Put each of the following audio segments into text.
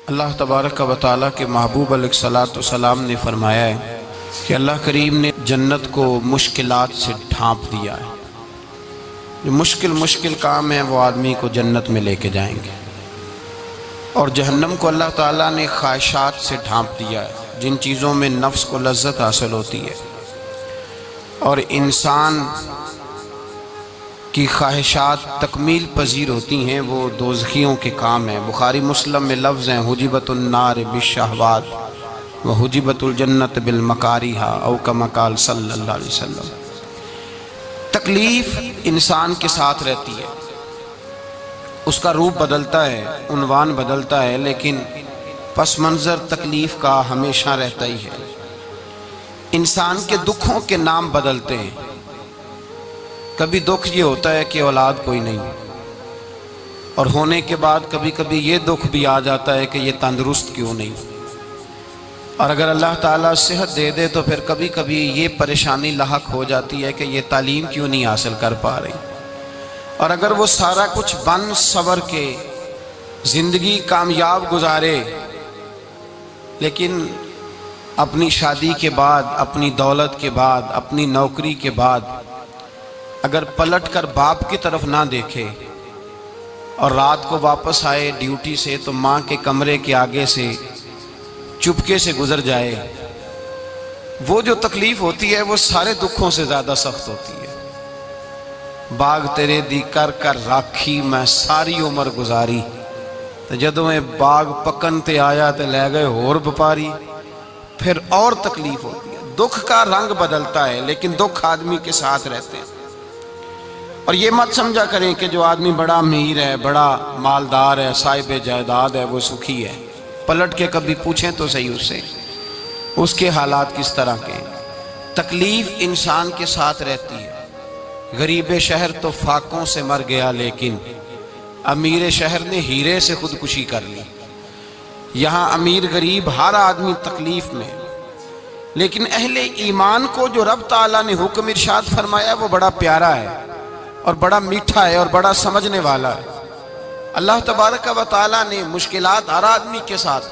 اللہ تبارک و تعالیٰ کے محبوب علیہ الصلوۃ والسلام نے فرمایا ہے کہ اللہ کریم نے جنت کو مشکلات سے ڈھانپ دیا ہے۔ جو مشکل کام ہیں وہ آدمی کو جنت میں لے کے جائیں گے، اور جہنم کو اللہ تعالیٰ نے خواہشات سے ڈھانپ دیا ہے، جن چیزوں میں نفس کو لذت حاصل ہوتی ہے اور انسان کی خواہشات تکمیل پذیر ہوتی ہیں، وہ دوزخیوں کے کام ہیں۔ بخاری مسلم میں لفظ ہیں حجبت النار بالشہوات وحجبت الجنت بالمکارہ، او کما قال صلی اللہ علیہ وسلم۔ تکلیف انسان کے ساتھ رہتی ہے، اس کا روپ بدلتا ہے، عنوان بدلتا ہے، لیکن پس منظر تکلیف کا ہمیشہ رہتا ہی ہے۔ انسان کے دکھوں کے نام بدلتے ہیں۔ کبھی دکھ یہ ہوتا ہے کہ اولاد کوئی نہیں، اور ہونے کے بعد کبھی کبھی یہ دکھ بھی آ جاتا ہے کہ یہ تندرست کیوں نہیں، اور اگر اللہ تعالیٰ صحت دے دے تو پھر کبھی کبھی یہ پریشانی لاحق ہو جاتی ہے کہ یہ تعلیم کیوں نہیں حاصل کر پا رہی، اور اگر وہ سارا کچھ بن سور کے زندگی کامیاب گزارے، لیکن اپنی شادی کے بعد، اپنی دولت کے بعد، اپنی نوکری کے بعد اگر پلٹ کر باپ کی طرف نہ دیکھے اور رات کو واپس آئے ڈیوٹی سے تو ماں کے کمرے کے آگے سے چپکے سے گزر جائے، وہ جو تکلیف ہوتی ہے وہ سارے دکھوں سے زیادہ سخت ہوتی ہے۔ باغ تیرے دی کر کر راکھی میں ساری عمر گزاری، تو جدوں میں باغ پکن تے آیا تے لے گئے ہور بپاری، پھر اور تکلیف ہوتی ہے۔ دکھ کا رنگ بدلتا ہے، لیکن دکھ آدمی کے ساتھ رہتے ہیں۔ اور یہ مت سمجھا کریں کہ جو آدمی بڑا امیر ہے، بڑا مالدار ہے، صاحب جائیداد ہے، وہ سکھی ہے۔ پلٹ کے کبھی پوچھیں تو صحیح اس سے، اس کے حالات کس طرح کے ہیں۔ تکلیف انسان کے ساتھ رہتی ہے۔ غریب شہر تو فاقوں سے مر گیا، لیکن امیر شہر نے ہیرے سے خودکشی کر لی۔ یہاں امیر غریب ہر آدمی تکلیف میں، لیکن اہل ایمان کو جو رب تعالیٰ نے حکم ارشاد فرمایا وہ بڑا پیارا ہے اور بڑا میٹھا ہے اور بڑا سمجھنے والا ہے۔ اللہ تبارک و تعالیٰ نے مشکلات ہر آدمی کے ساتھ،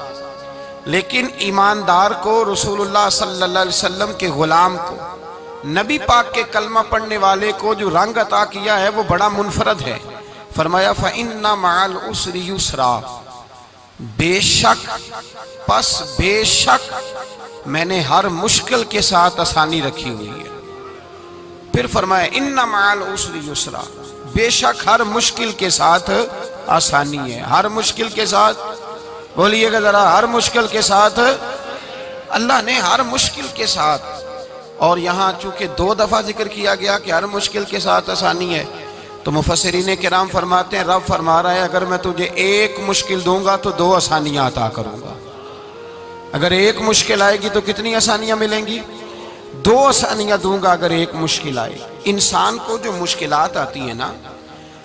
لیکن ایماندار کو، رسول اللہ صلی اللہ علیہ وسلم کے غلام کو، نبی پاک کے کلمہ پڑھنے والے کو جو رنگ عطا کیا ہے وہ بڑا منفرد ہے۔ فرمایا فَإِنَّ مَعَ الْعُسْرِ يُسْرًا، بے شک پس بے شک میں نے ہر مشکل کے ساتھ آسانی رکھی ہوئی ہے۔ پھر فرمایا اِنَّ مَعَ الْعُسْرِ يُسْرًا، بے شک ہر مشکل کے ساتھ آسانی ہے۔ ہر مشکل کے ساتھ بولیے گا ذرا، ہر مشکل کے ساتھ، اللہ نے ہر مشکل کے ساتھ، اور یہاں چونکہ 2 دفعہ ذکر کیا گیا کہ ہر مشکل کے ساتھ آسانی ہے، تو مفسرین کرام فرماتے ہیں رب فرما رہا ہے اگر میں تجھے 1 مشکل دوں گا تو 2 آسانیاں عطا کروں گا۔ اگر 1 مشکل آئے گی تو کتنی آسانیاں ملیں گی؟ 2 آسانیاں دوں گا اگر 1 مشکل آئے۔ انسان کو جو مشکلات آتی ہیں نا،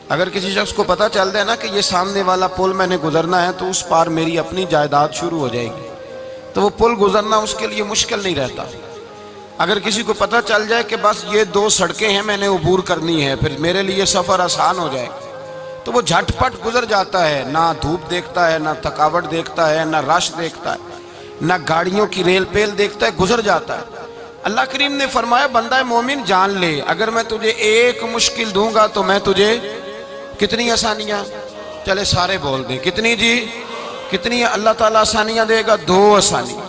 اگر کسی شخص کو پتہ چل جائے نا کہ یہ سامنے والا پل میں نے گزرنا ہے تو اس پار میری اپنی جائیداد شروع ہو جائے گی، تو وہ پل گزرنا اس کے لیے مشکل نہیں رہتا۔ اگر کسی کو پتہ چل جائے کہ بس یہ 2 سڑکیں ہیں میں نے عبور کرنی ہے، پھر میرے لیے سفر آسان ہو جائے گا، تو وہ جھٹ پٹ گزر جاتا ہے، نہ دھوپ دیکھتا ہے، نہ تھکاوٹ دیکھتا ہے، نہ رش دیکھتا ہے، نہ گاڑیوں کی ریل پیل دیکھتا ہے، گزر جاتا ہے۔ اللہ کریم نے فرمایا بندہ مومن جان لے اگر میں تجھے 1 مشکل دوں گا تو میں تجھے کتنی آسانیاں، چلے سارے بول دیں کتنی جی، کتنی اللہ تعالیٰ آسانیاں دے گا؟ 2 آسانیاں۔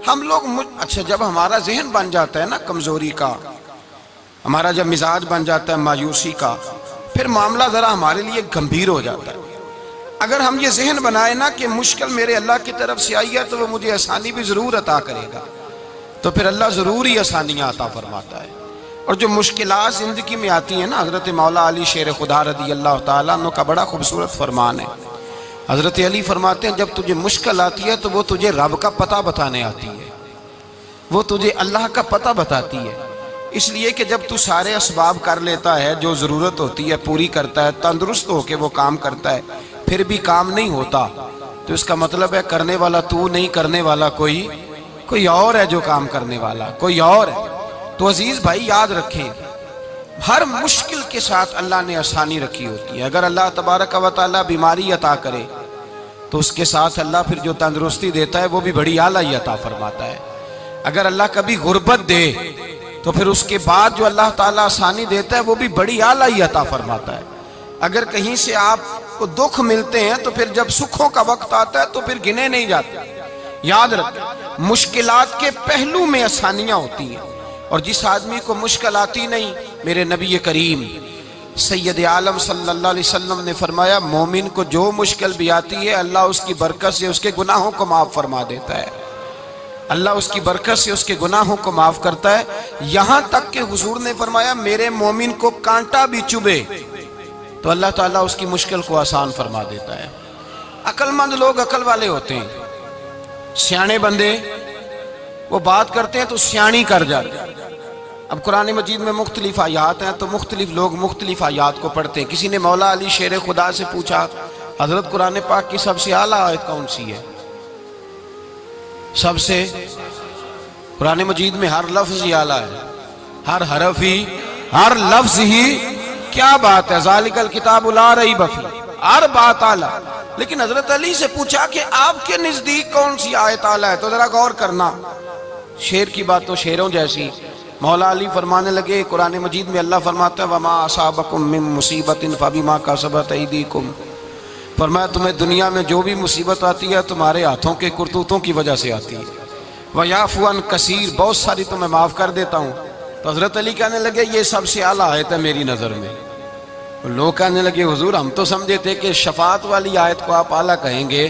ہم لوگ اچھا جب ہمارا ذہن بن جاتا ہے نا کمزوری کا، ہمارا جب مزاج بن جاتا ہے مایوسی کا، پھر معاملہ ذرا ہمارے لیے گمبھیر ہو جاتا ہے۔ اگر ہم یہ ذہن بنائے نا کہ مشکل میرے اللہ کی طرف سے آئی ہے تو وہ مجھے آسانی بھی ضرور عطا کرے گا، تو پھر اللہ ضرور ہی آسانیاں عطا فرماتا ہے۔ اور جو مشکلات زندگی میں آتی ہیں نا، حضرت مولا علی شیر خدا رضی اللہ تعالیٰ عنہ کا بڑا خوبصورت فرمان ہے۔ حضرت علی فرماتے ہیں جب تجھے مشکل آتی ہے تو وہ تجھے رب کا پتہ بتانے آتی ہے، وہ تجھے اللہ کا پتہ بتاتی ہے، اس لیے کہ جب تو سارے اسباب کر لیتا ہے، جو ضرورت ہوتی ہے پوری کرتا ہے، تندرست ہو کے وہ کام کرتا ہے، پھر بھی کام نہیں ہوتا، تو اس کا مطلب ہے کرنے والا تو نہیں، کرنے والا کوئی اور ہے، جو کام کرنے والا کوئی اور ہے۔ تو عزیز بھائی یاد رکھیں ہر مشکل کے ساتھ اللہ نے آسانی رکھی ہوتی ہے۔ اگر اللہ تبارک و تعالیٰ بیماری عطا کرے تو اس کے ساتھ اللہ پھر جو تندرستی دیتا ہے وہ بھی بڑی اعلیٰ عطا فرماتا ہے۔ اگر اللہ کبھی غربت دے تو پھر اس کے بعد جو اللہ تعالیٰ آسانی دیتا ہے وہ بھی بڑی اعلیٰ عطا فرماتا ہے۔ اگر کہیں سے آپ کو دکھ ملتے ہیں تو پھر جب سکھوں کا وقت آتا ہے تو پھر گنے نہیں جاتے۔ یاد رکھیں، مشکلات کے پہلو میں آسانیاں ہوتی ہیں، اور جس آدمی کو مشکل آتی نہیں، میرے نبی کریم سید عالم صلی اللہ علیہ وسلم نے فرمایا مومن کو جو مشکل بھی آتی ہے اللہ اس کی برکت سے اس کے گناہوں کو معاف فرما دیتا ہے۔ اللہ اس کی برکت سے اس کے گناہوں کو معاف کرتا ہے، یہاں تک کہ حضور نے فرمایا میرے مومن کو کانٹا بھی چبھے تو اللہ تعالیٰ اس کی مشکل کو آسان فرما دیتا ہے۔ عقل مند لوگ عقل والے ہوتے ہیں، سیانے بندے وہ بات کرتے ہیں تو سیانی کر جاتے ہیں۔ اب قرآن مجید میں مختلف آیات ہیں تو مختلف لوگ مختلف آیات کو پڑھتے ہیں۔ کسی نے مولا علی شیر خدا سے پوچھا حضرت قرآن پاک کی سب سے اعلیٰ آیت کون سی ہے؟ سب سے قرآن مجید میں ہر لفظ ہی اعلیٰ ہے، ہر حرف ہی، ہر لفظ ہی، کیا بات ہے، ذالک الکتاب لا ریب فیہ، ہر بات اعلیٰ۔ لیکن حضرت علی سے پوچھا کہ آپ کے نزدیک کون سی آیت اعلیٰ ہے، تو ذرا غور کرنا، شیر کی بات تو شیروں جیسی۔ مولا علی فرمانے لگے قرآن مجید میں اللہ فرماتا ہے وَمَا أَصَابَكُم مِّن مُّصِيبَةٍ فَبِمَا كَسَبَتْ أَيْدِيكُمْ، فرمایا تمہیں دنیا میں جو بھی مصیبت آتی ہے تمہارے ہاتھوں کے کرتوتوں کی وجہ سے آتی ہے، وَيَعْفُو عَن كَثِيرٍ، بہت ساری تمہیں معاف کر دیتا ہوں۔ تو حضرت علی کہنے لگے یہ سب سے اعلیٰ آیت ہے میری نظر میں۔ لوگ کہنے لگے حضور ہم تو سمجھے تھے کہ شفاعت والی آیت کو آپ اعلیٰ کہیں گے،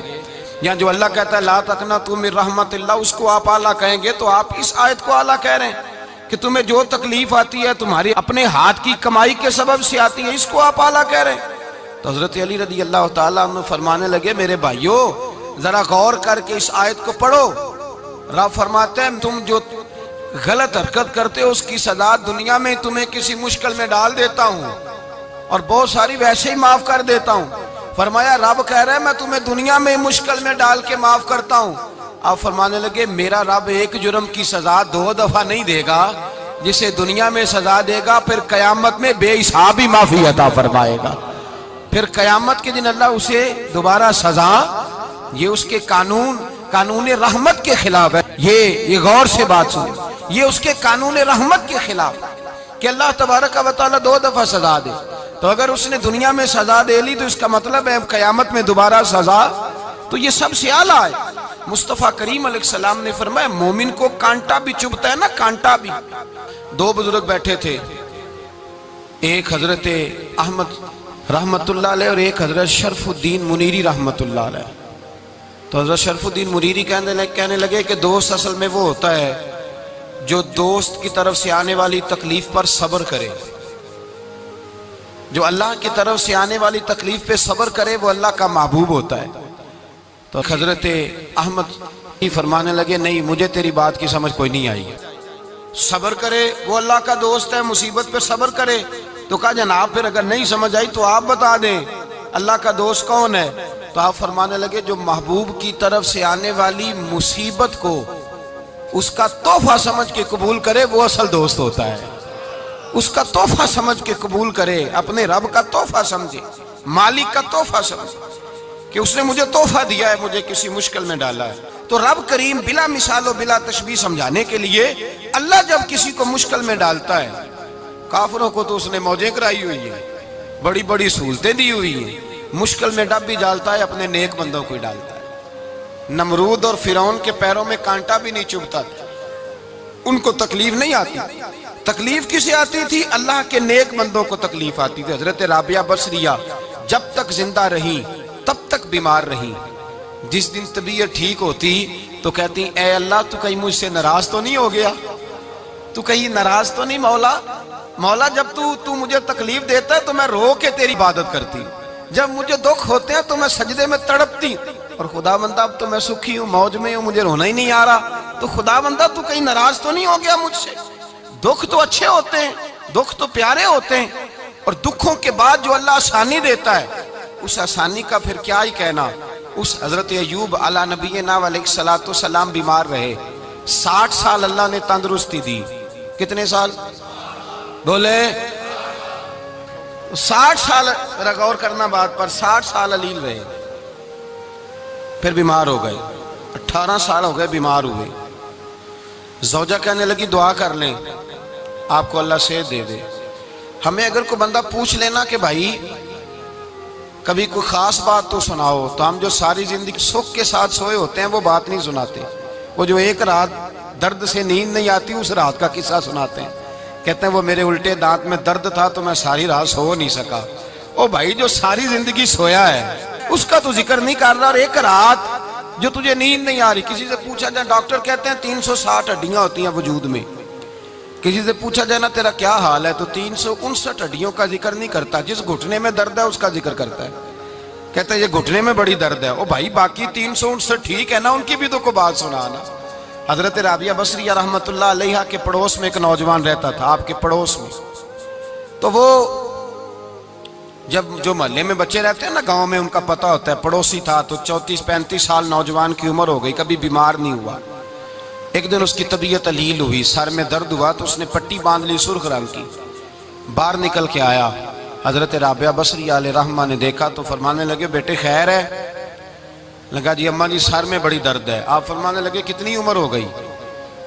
یا جو اللہ کہتا ہے لا تقنطوا من رحمت اللہ اس کو آپ اعلیٰ کہیں گے، تو آپ اس آیت کو اعلیٰ کہہ رہے ہیں کہ تمہیں جو تکلیف آتی ہے تمہاری اپنے ہاتھ کی کمائی کے سبب سے آتی ہے، اس کو آپ اعلیٰ کہہ رہے ہیں۔ تو حضرت علی رضی اللہ تعالیٰ عنہ فرمانے لگے میرے بھائیو ذرا غور کر کے اس آیت کو پڑھو۔ رب فرماتے ہیں تم جو غلط حرکت کرتے ہو اس کی سزا دنیا میں تمہیں کسی مشکل میں ڈال دیتا ہوں اور بہت ساری ویسے ہی معاف کر دیتا ہوں۔ فرمایا رب کہہ رہا ہے میں تمہیں دنیا میں مشکل میں ڈال کے معاف کرتا ہوں۔ آپ فرمانے لگے میرا رب ایک جرم کی سزا 2 دفعہ نہیں دے گا، جسے دنیا میں سزا دے گا پھر قیامت میں بے حساب ہی معافی عطا فرمائے گا۔ پھر قیامت کے دن اللہ اسے دوبارہ سزا، یہ اس کے قانون رحمت کے خلاف ہے۔ یہ غور سے بات سنیں، یہ اس کے قانون رحمت کے خلاف کہ اللہ تبارک و تعالیٰ 2 دفعہ سزا دے۔ تو اگر اس نے دنیا میں سزا دے لی تو اس کا مطلب ہے قیامت میں دوبارہ سزا، تو یہ سب سے اعلیٰ ہے۔ مصطفیٰ کریم علیہ السلام نے فرمایا مومن کو کانٹا بھی چبھتا ہے نا، کانٹا بھی۔ 2 بزرگ بیٹھے تھے، ایک حضرت احمد رحمت اللہ علیہ اور ایک حضرت شرف الدین منیری رحمت اللہ علیہ۔ تو حضرت شرف الدین منیری کہنے لگے کہ دوست اصل میں وہ ہوتا ہے جو دوست کی طرف سے آنے والی تکلیف پر صبر کرے، جو اللہ کی طرف سے آنے والی تکلیف پہ صبر کرے وہ اللہ کا محبوب ہوتا ہے۔ تو حضرت احمد فرمانے لگے نہیں مجھے تیری بات کی سمجھ کوئی نہیں آئی، صبر کرے وہ اللہ کا دوست ہے، مصیبت پہ صبر کرے۔ تو کہا جناب پھر اگر نہیں سمجھ آئی تو آپ بتا دیں اللہ کا دوست کون ہے؟ تو آپ فرمانے لگے جو محبوب کی طرف سے آنے والی مصیبت کو اس کا تحفہ سمجھ کے قبول کرے وہ اصل دوست ہوتا ہے۔ اس کا تحفہ سمجھ کے قبول کرے، اپنے رب کا تحفہ سمجھے، مالک کا تحفہ سمجھے کہ اس نے مجھے تحفہ دیا ہے، مجھے کسی مشکل میں ڈالا ہے۔ تو رب کریم بلا مثال و بلا تشبیہ سمجھانے کے لیے اللہ جب کسی کو مشکل میں ڈالتا ہے، کافروں کو تو اس نے موجیں کرائی ہوئی ہیں، بڑی بڑی سہولتیں دی ہوئی ہیں، مشکل میں ڈب بھی ڈالتا ہے اپنے نیک بندوں کو ہی ڈالتا ہے۔ نمرود اور فرعون کے پیروں میں کانٹا بھی نہیں چبھتا تھا، ان کو تکلیف نہیں آتی۔ تکلیف کسے آتی تھی؟ اللہ کے نیک بندوں کو تکلیف آتی تھی۔ حضرت رابعہ بصریہ جب تک زندہ رہی تب تک بیمار رہی، جس دن طبیعت ٹھیک ہوتی تو کہتی اے اللہ تو کہیں مجھ سے ناراض تو نہیں ہو گیا، تو کہیں ناراض تو نہیں مولا جب تو مجھے تکلیف دیتا ہے تو میں رو کے تیری عبادت کرتی، جب مجھے دکھ ہوتے ہیں تو میں سجدے میں تڑپتی، اور خدا بندہ اب تو میں سکھی ہوں، موج میں ہوں، مجھے رونا ہی نہیں آ رہا، تو خدا بندہ تو کہیں ناراض تو نہیں ہو گیا مجھ سے؟ دکھ تو اچھے ہوتے ہیں، دکھ تو پیارے ہوتے ہیں، اور دکھوں کے بعد جو اللہ آسانی دیتا ہے اس آسانی کا پھر کیا ہی کہنا۔ اس حضرت ایوب علی نبینا علیہ الصلوۃ والسلام بیمار رہے، 60 سال اللہ نے تندرستی دی۔ کتنے سال بولے؟ 60 سال، غور کرنا بات پر، 60 سال علیل رہے۔ پھر بیمار ہو گئے، 18 سال ہو گئے بیمار ہوئے۔ زوجہ کہنے لگی دعا کر لیں آپ کو اللہ صحت دے دے۔ ہمیں اگر کوئی بندہ پوچھ لینا کہ بھائی کبھی کوئی خاص بات تو سناؤ، تو ہم جو ساری زندگی سکھ کے ساتھ سوئے ہوتے ہیں وہ بات نہیں سناتے، وہ جو ایک رات درد سے نیند نہیں آتی اس رات کا قصہ سناتے ہیں، کہتے ہیں وہ میرے الٹے دانت میں درد تھا تو میں ساری رات سو نہیں سکا۔ او بھائی جو ساری زندگی سویا ہے اس کا تو ذکر نہیں کر رہا، اور ایک رات جو تجھے نیند نہیں آ رہی۔ کسی سے پوچھا جائے، ڈاکٹر کہتے ہیں 360 ہڈیاں ہوتی ہیں وجود میں، کسی سے پوچھا جائے نا تیرا کیا حال ہے تو 359 ہڈیوں کا ذکر نہیں کرتا، جس گھٹنے میں درد ہے اس کا ذکر کرتا ہے، کہتا ہے یہ گھٹنے میں بڑی درد ہے۔ او بھائی باقی 359 ٹھیک ہے نا، ان کی بھی تو کوئی بات سنانا۔ حضرت رابعہ بصریہ رحمۃ اللہ علیہ کے پڑوس میں ایک نوجوان رہتا تھا، آپ کے پڑوس میں، تو وہ جب جو محلے میں بچے رہتے ہیں نا گاؤں میں، ان کا پتہ ہوتا ہے، پڑوسی تھا تو 34-35 سال نوجوان کی عمر ہو گئی، کبھی بیمار نہیں ہوا۔ ایک دن اس کی طبیعت علیل ہوئی، سر میں درد ہوا تو اس نے پٹی باندھ لی سرخ رنگ کی، باہر نکل کے آیا، حضرت رابعہ بصریہ علیہ رحمہ نے دیکھا تو فرمانے لگے بیٹے خیر ہے؟ لگا جی اماں جی سر میں بڑی درد ہے۔ آپ فرمانے لگے کتنی عمر ہو گئی؟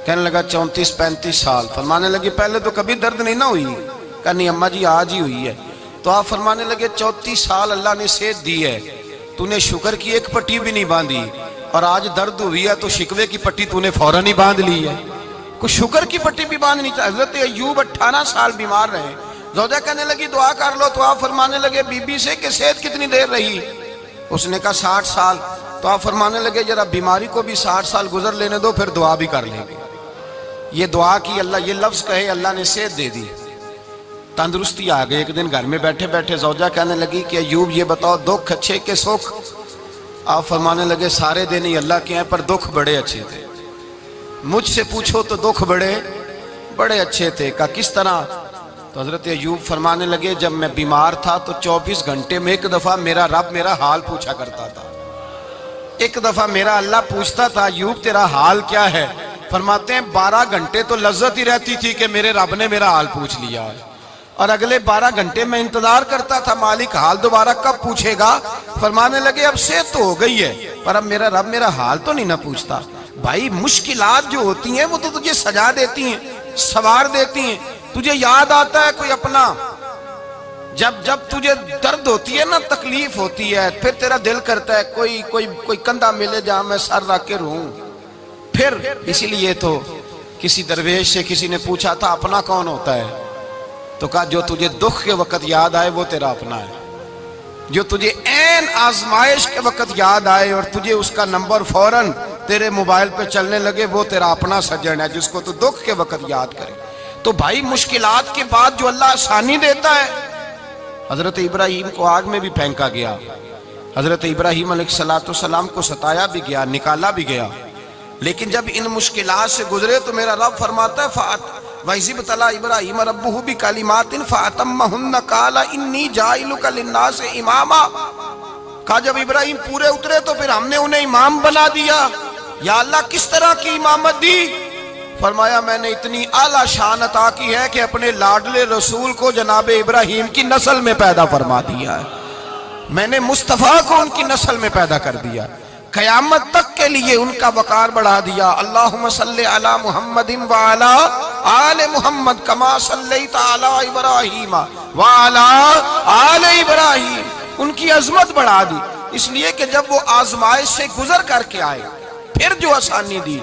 کہنے لگا 34-35 سال۔ فرمانے لگے پہلے تو کبھی درد نہیں نہ ہوئی؟ کہا نہیں اماں جی آج ہی ہوئی ہے۔ تو آپ فرمانے لگے 34 سال اللہ نے صحت دی ہے، تو نے شکر کی ایک پٹی بھی نہیں باندھی، اور آج درد ہوئی ہے تو شکوے کی پٹی تو نے فوراً ہی باندھ لی ہے، کوئی شکر کی پٹی بھی باندھنی چاہیے۔ حضرت ایوب 18 سال بیمار رہے، زوجہ کہنے لگی دعا کر لو، تو آپ فرمانے لگے بی بی سے کہ صحت کتنی دیر رہی؟ اس نے کہا 60 سال۔ تو آپ فرمانے لگے ذرا بیماری کو بھی 60 سال گزر لینے دو پھر دعا بھی کر لیں گے۔ یہ دعا کی، اللہ یہ لفظ کہے اللہ نے صحت دے دی، تندرستی آ گئی۔ ایک دن گھر میں بیٹھے بیٹھے زوجہ کہنے لگی کہ ایوب یہ بتاؤ دکھ اچھے کہ سکھ؟ آپ فرمانے لگے سارے دن ہی اللہ کے ہیں پر دکھ بڑے اچھے تھے، مجھ سے پوچھو تو دکھ بڑے اچھے تھے۔ کہا کس طرح؟ تو حضرت ایوب فرمانے لگے جب میں بیمار تھا تو 24 گھنٹے میں ایک دفعہ میرا رب میرا حال پوچھا کرتا تھا، ایک دفعہ میرا اللہ پوچھتا تھا ایوب تیرا حال کیا ہے؟ فرماتے ہیں 12 گھنٹے تو لذت ہی رہتی تھی کہ میرے رب نے میرا حال پوچھ لیا ہے، اور اگلے 12 گھنٹے میں انتظار کرتا تھا مالک حال دوبارہ کب پوچھے گا۔ فرمانے لگے اب صحت تو ہو گئی ہے پر اب میرا رب میرا حال تو نہیں نہ پوچھتا۔ بھائی مشکلات جو ہوتی ہیں وہ تو تجھے سجا دیتی ہیں، سوار دیتی ہیں، تجھے یاد آتا ہے کوئی اپنا، جب تجھے درد ہوتی ہے نا، تکلیف ہوتی ہے، پھر تیرا دل کرتا ہے کوئی کندھا ملے جہاں میں سر رکھ کے رہوں۔ پھر اسی لیے تو کسی درویش سے کسی نے پوچھا تھا اپنا کون ہوتا ہے؟ تو کہا جو تجھے دکھ کے وقت یاد آئے وہ تیرا اپنا ہے، جو تجھے عین آزمائش کے وقت یاد آئے اور تجھے اس کا نمبر فوراً تیرے موبائل پہ چلنے لگے وہ تیرا اپنا سجن ہے، جس کو تو دکھ کے وقت یاد کرے۔ تو بھائی مشکلات کے بعد جو اللہ آسانی دیتا ہے، حضرت ابراہیم کو آگ میں بھی پھینکا گیا، حضرت ابراہیم علیہ السلام کو ستایا بھی گیا، نکالا بھی گیا، لیکن جب ان مشکلات سے گزرے تو میرا رب فرماتا ہے وَإِذِ ابْتَلَىٰ إِبْرَاهِيمَ رَبُّهُ بِكَلِمَاتٍ فَأَتَمَّهُنَّ قَالَ إِنِّي جَاعِلُكَ لِلنَّاسِ إِمَامًا۔ کہا جب ابراہیم پورے اترے تو پھر ہم نے انہیں امام بنا دیا۔ یا اللہ کس طرح کی امامت دی؟ فرمایا میں نے اتنی اعلیٰ شان عطا کی ہے کہ اپنے لاڈلے رسول کو جناب ابراہیم کی نسل میں پیدا فرما دیا ہے، میں نے مصطفیٰ کو ان کی نسل میں پیدا کر دیا، قیامت تک کے لیے ان کا وقار بڑھا دیا۔ اللہم صلی علی محمد وعلی آل محمد کما صلیت علی ابراہیم وعلی آل ابراہیم، ان کی عظمت بڑھا دی، اس لیے کہ جب وہ آزمائش سے گزر کر کے آئے پھر جو آسانی دی۔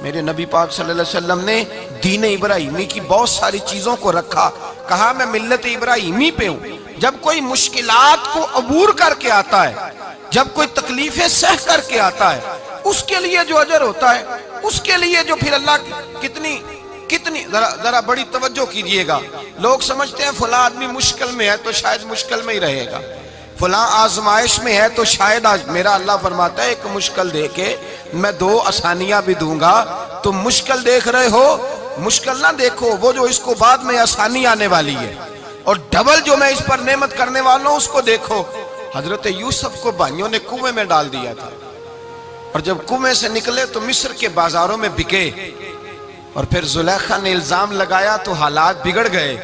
میرے نبی پاک صلی اللہ علیہ وسلم نے دین ابراہیمی کی بہت ساری چیزوں کو رکھا، کہا میں ملت ابراہیمی پہ ہوں۔ جب کوئی مشکلات کو عبور کر کے آتا ہے، جب کوئی تکلیفیں سہ کر کے آتا ہے، اس کے لیے جو اجر ہوتا ہے، اس کے لیے جو پھر اللہ کتنی ذرا بڑی توجہ کیجئے گا۔ لوگ سمجھتے ہیں فلاں آدمی مشکل میں ہے تو شاید مشکل میں ہی رہے گا، فلاں آزمائش میں ہے تو شاید میرا اللہ فرماتا ہے ایک مشکل دے کے میں 2 آسانیاں بھی دوں گا۔ تم مشکل دیکھ رہے ہو، مشکل نہ دیکھو، وہ جو اس کو بعد میں آسانی آنے والی ہے، اور ڈبل جو میں اس پر نعمت کرنے والا ہوں اس کو دیکھو۔ حضرت یوسف کو بھائیوں نے کنویں میں ڈال دیا تھا، اور جب کنویں سے نکلے تو مصر کے بازاروں میں بکے، اور پھر زلیخا نے الزام لگایا تو حالات بگڑ گئے،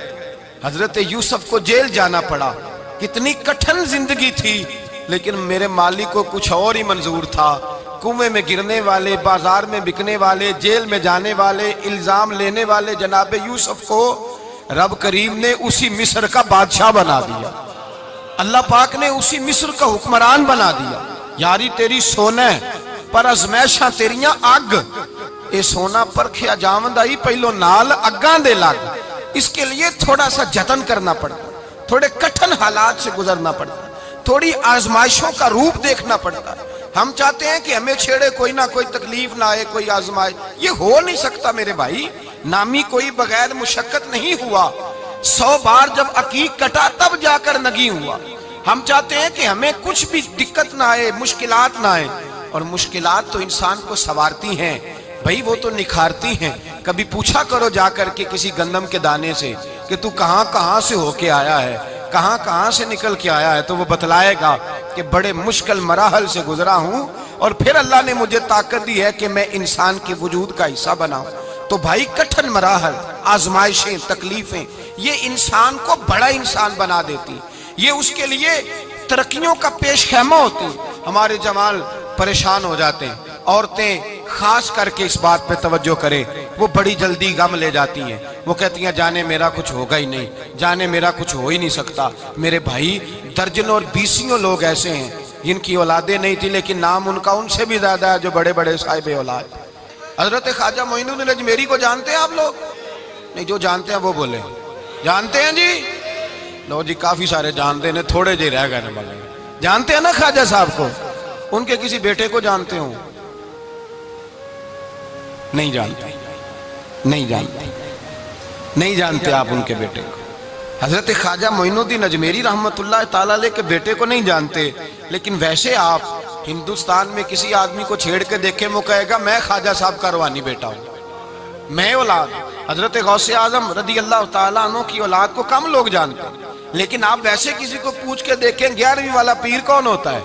حضرت یوسف کو جیل جانا پڑا۔ کتنی کٹھن زندگی تھی، لیکن میرے مالک کو کچھ اور ہی منظور تھا۔ کنویں میں گرنے والے، بازار میں بکنے والے، جیل میں جانے والے، الزام لینے والے جناب یوسف کو رب کریم نے اسی مصر کا بادشاہ بنا دیا۔ اللہ پاک نے اسی مصر کا حکمران بنا دیا۔ یاری تیری سونا ہے پر ازمیشاں تیریاں اگ، اے سونا پرکھیا جاوند آئی پہلو نال اگاں دے لگ۔ اس کے لیے تھوڑا سا جتن کرنا پڑتا، تھوڑے کٹھن حالات سے گزرنا پڑتا، تھوڑی آزمائشوں کا روپ دیکھنا پڑتا۔ ہم چاہتے ہیں کہ ہمیں چھیڑے کوئی نہ کوئی تکلیف نہ آئے، کوئی آزمائش، یہ ہو نہیں سکتا میرے بھائی۔ نامی کوئی بغیر مشقت نہیں ہوا، 100 بار جب عقیق کٹا تب جا کر نگی ہوا۔ ہم چاہتے ہیں کہ ہمیں کچھ بھی دقت نہ آئے، مشکلات نہ آئے، اور مشکلات تو انسان کو سنوارتی ہیں بھائی، وہ تو نکھارتی ہیں۔ کبھی پوچھا کرو جا کر کے کسی گندم کے دانے سے کہ تو کہاں کہاں سے ہو کے آیا ہے، کہاں کہاں سے نکل کے آیا ہے، تو وہ بتلائے گا کہ بڑے مشکل مراحل سے گزرا ہوں، اور پھر اللہ نے مجھے طاقت دی ہے کہ میں انسان کے وجود کا حصہ بناؤں۔ تو بھائی کٹھن مراحل، آزمائشیں، تکلیفیں، یہ انسان کو بڑا انسان بنا دیتی، یہ اس کے لیے ترقیوں کا پیش خیمہ ہوتی۔ ہمارے جوان پریشان ہو جاتے ہیں، عورتیں خاص کر کے اس بات پہ توجہ کریں، وہ بڑی جلدی غم لے جاتی ہیں، وہ کہتی ہیں جانے میرا کچھ ہوگا ہی نہیں، جانے میرا کچھ ہو ہی نہیں سکتا۔ میرے بھائی درجنوں اور بیسیوں لوگ ایسے ہیں جن کی اولادیں نہیں تھی لیکن نام ان کا ان سے بھی زیادہ ہے جو بڑے بڑے صاحب اولاد۔ حضرت خواجہ معین الدین اجمیری کو جانتے ہیں آپ لوگ؟ نہیں، جو جانتے ہیں وہ بولے جانتے ہیں جی؟ لو جی کافی سارے جانتے ہیں، تھوڑے جی رہ گئے نا، جانتے ہیں نا خواجہ صاحب کو؟ ان کے کسی بیٹے کو جانتے ہوں؟ نہیں جانتے، نہیں جانتے، نہیں جانتے آپ ان کے بیٹے کو۔ حضرت خواجہ معین الدین اجمیری رحمت اللہ تعالیٰ علیہ کے بیٹے کو نہیں جانتے، لیکن ویسے آپ ہندوستان میں کسی آدمی کو چھیڑ کے دیکھیں، وہ کہے گا میں خواجہ صاحب کا روحانی بیٹا ہوں، میں اولاد۔ حضرت غوث اعظم رضی اللہ تعالیٰ عنہ کی اولاد کو کم لوگ جانتے ہیں، لیکن آپ ویسے کسی کو پوچھ کے دیکھیں 11ویں والا پیر کون ہوتا ہے،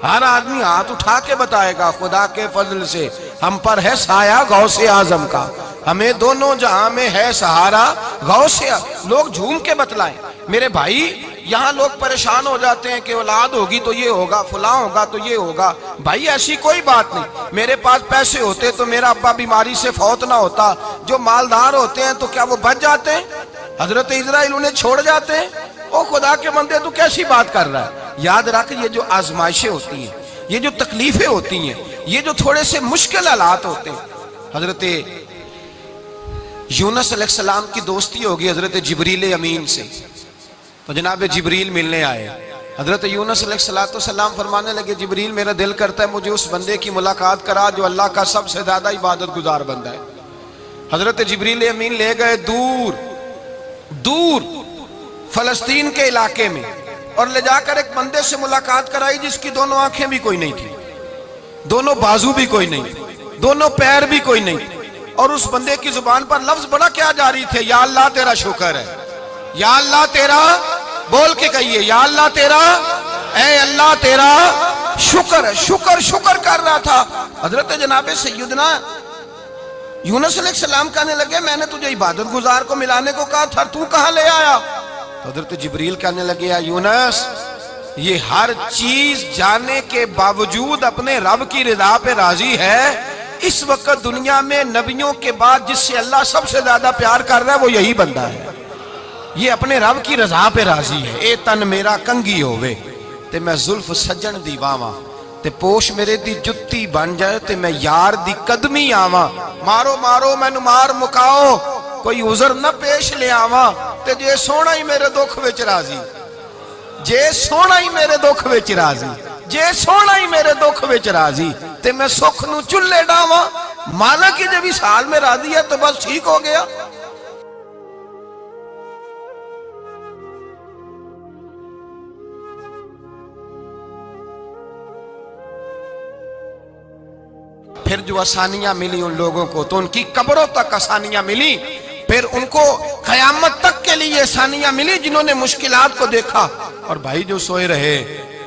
ہر آدمی ہاتھ اٹھا کے بتائے گا خدا کے فضل سے ہم پر ہے سایہ غوث اعظم کا، ہمیں دونوں جہاں میں ہے سہارا غوث اعظم۔ لوگ جھوم کے بتلائیں۔ میرے بھائی یہاں لوگ پریشان ہو جاتے ہیں کہ اولاد ہوگی تو یہ ہوگا، فلاں ہوگا تو یہ ہوگا۔ بھائی ایسی کوئی بات نہیں، میرے پاس پیسے ہوتے تو میرا ابا بیماری سے فوت نہ ہوتا۔ جو مالدار ہوتے ہیں تو کیا وہ بچ جاتے ہیں؟ حضرت اسرائیل انہیں چھوڑ جاتے ہیں؟ او خدا کے بندے تو کیسی بات کر رہا ہے؟ یاد رکھ، یہ جو آزمائشیں ہوتی ہیں، یہ جو تکلیفیں ہوتی ہیں، یہ جو تھوڑے سے مشکل حالات ہوتے ہیں۔ حضرت یونس علیہ السلام کی دوستی ہوگی حضرت جبریل امین سے، تو جناب جبریل ملنے آئے۔ حضرت یونس علیہ السلام فرمانے لگے جبریل میرا دل کرتا ہے مجھے اس بندے کی ملاقات کرا جو اللہ کا سب سے زیادہ عبادت گزار بندہ ہے۔ حضرت جبریل امین لے گئے دور دور فلسطین کے علاقے میں، اور لے جا کر ایک بندے سے ملاقات کرائی جس کی دونوں آنکھیں بھی کوئی نہیں تھی، دونوں بازو بھی کوئی نہیں، دونوں پیر بھی کوئی نہیں، اور اس بندے کی زبان پر لفظ بڑا کیا جاری تھے، یا اللہ تیرا شکر ہے، یا اللہ تیرا، بول کے کہیے یا اللہ تیرا، اے اللہ تیرا شکر ہے۔ شکر شکر کر رہا تھا۔ حضرت جناب سیدنا یونس علیہ السلام کہنے لگے میں نے تجھے عبادت گزار کو ملانے کو کہا تھا، تو کہاں لے آیا؟ حضرت جبریل کہنے لگے یا یونس، یہ ہر چیز جانے کے باوجود اپنے رب کی رضا پہ راضی ہے۔ اس وقت دنیا میں نبیوں کے بعد جس سے اللہ سب سے زیادہ پیار کر رہا ہے وہ یہی بندہ ہے، یہ اپنے رب کی رضا پہ راضی ہے۔ اے تن میرا کنگی ہوئے تے میں زلف سجن دی واواں، تے پوش میرے دی جتی بن جائے تے میں یار دی قدمی آواں، مارو مارو مینو مار مکاؤ کوئی عذر نہ پیش لے آواں، تے جے سونا ہی میرے دکھ وچ راضی، جے سونا ہی میرے دکھ وچ راضی، جے سونا ہی میرے دکھ وچ راضی، تے میں سکھ نو چلے ڈاواں، مالک جب اس حال میں راضی ہے تو بس ٹھیک ہو گیا۔ پھر جو آسانیاں ملی ان لوگوں کو تو ان کی قبروں تک آسانیاں ملی، پھر ان کو قیامت تک کے لیے آسانیاں ملی جنہوں نے مشکلات کو دیکھا۔ اور بھائی جو سوئے رہے،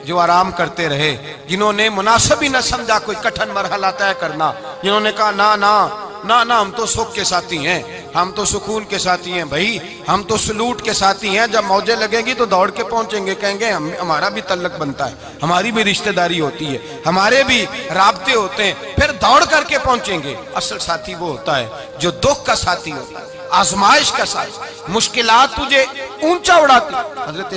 جو آرام کرتے رہے، جنہوں نے مناسب ہی نہ سمجھا کوئی کٹھن مرحلہ طے کرنا، جنہوں نے کہا نا نا نا نا ہم تو سکھ کے ساتھی ہیں، ہم تو سکون کے ساتھی ہیں بھائی، ہم تو سلوٹ کے ساتھی ہیں، جب موجیں لگیں گی تو دوڑ کے پہنچیں گے، کہیں گے ہمارا بھی تعلق بنتا ہے، ہماری بھی رشتہ داری ہوتی ہے، ہمارے بھی رابطے ہوتے ہیں، پھر دوڑ کر کے پہنچیں گے۔ اصل ساتھی وہ ہوتا ہے جو دکھ کا ساتھی ہوتا ہے، آزمائش کا ساتھی، مشکلات تجھے اونچا اڑاتی۔ حضرت